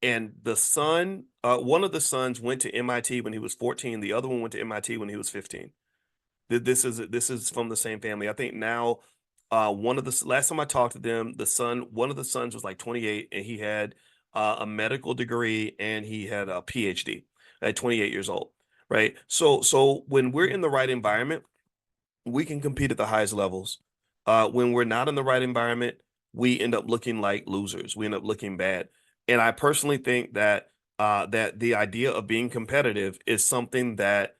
And the son, one of the sons went to MIT when he was 14. The other one went to MIT when he was 15. This is from the same family. I think now, one of the last time I talked to them, one of the sons was like 28, and he had a medical degree and he had a PhD at 28 years old, right? So when we're in the right environment, we can compete at the highest levels. When we're not in the right environment, we end up looking like losers. We end up looking bad. And I personally think that that the idea of being competitive is something that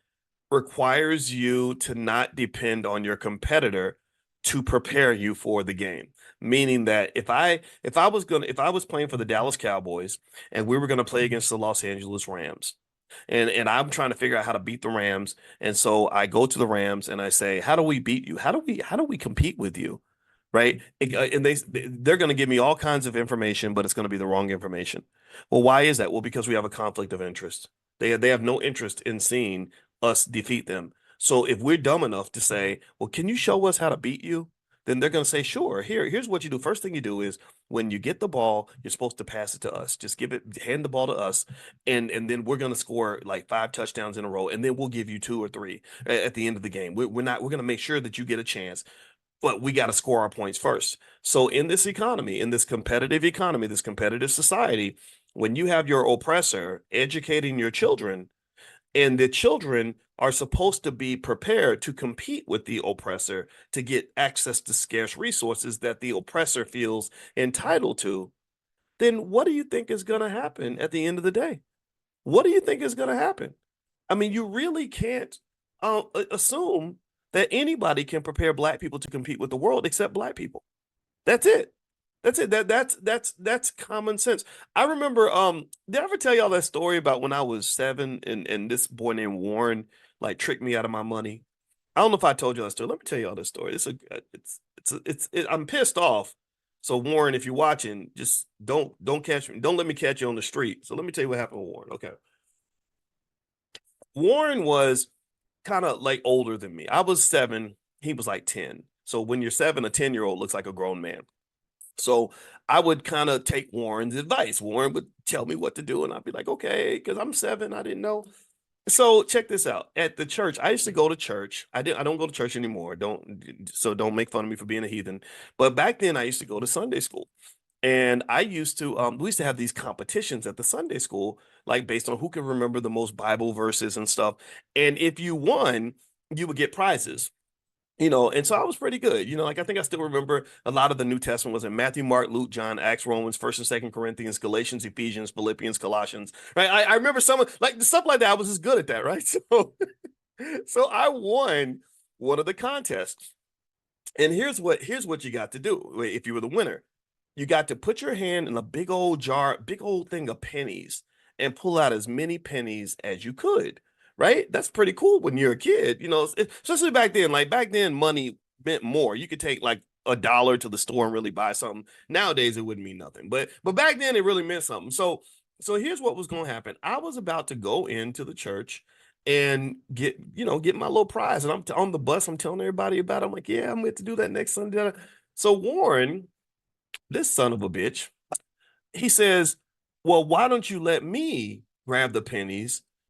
requires you to not depend on your competitor to prepare you for the game. Meaning that if I was playing for the Dallas Cowboys and we were gonna play against the Los Angeles Rams, and I'm trying to figure out how to beat the Rams, and so I go to the Rams and I say, how do we beat you? How do we compete with you? Right? And they're going to give me all kinds of information, but it's going to be the wrong information. Well, why is that? Well, because we have a conflict of interest. They have no interest in seeing us defeat them. So if we're dumb enough to say, well, can you show us how to beat you? Then they're going to say, sure. Here's what you do. First thing you do is when you get the ball, you're supposed to pass it to us. Just hand the ball to us, and then we're going to score like 5 touchdowns in a row, and then we'll give you 2 or 3 at the end of the game. We're going to make sure that you get a chance, but we got to score our points first. So in this economy, in this competitive economy, this competitive society, when you have your oppressor educating your children, and the children are supposed to be prepared to compete with the oppressor to get access to scarce resources that the oppressor feels entitled to, then what do you think is going to happen at the end of the day? What do you think is going to happen? I mean, you really can't assume that anybody can prepare black people to compete with the world except black people. That's it. That's it. That's common sense. I remember, did I ever tell y'all that story about when I was 7 and this boy named Warren like tricked me out of my money? I don't know if I told you that story. Let me tell y'all this story. I'm pissed off. So Warren, if you're watching, just don't catch me. Don't let me catch you on the street. So let me tell you what happened with Warren. Okay. Warren was kind of like older than me. I was 7, he was like 10. So when you're 7, a 10-year-old looks like a grown man. So I would kind of take Warren's advice. Warren would tell me what to do, and I'd be like, okay, because I'm 7, I didn't know. So check this out. At the church, I used to go to church. I don't go to church anymore. Don't make fun of me for being a heathen. But back then I used to go to Sunday school. And we used to have these competitions at the Sunday school, like based on who can remember the most Bible verses and stuff. And if you won, you would get prizes. And so I was pretty good. Like I think I still remember a lot of the New Testament was in Matthew, Mark, Luke, John, Acts, Romans, First and Second Corinthians, Galatians, Ephesians, Philippians, Colossians. Right? I remember some of like the stuff like that. I was just good at that, right? So I won one of the contests. And here's what you got to do if you were the winner. You got to put your hand in a big old jar, big old thing of pennies, and pull out as many pennies as you could. Right? That's pretty cool when you're a kid, especially back then. Like back then, money meant more. You could take like $1 to the store and really buy something. Nowadays, it wouldn't mean nothing. But back then, it really meant something. So here's what was going to happen. I was about to go into the church and get my little prize. And I'm on the bus. I'm telling everybody about it. I'm like, yeah, I'm going to do that next Sunday. So Warren, this son of a bitch, he says, well, why don't you let me grab the pennies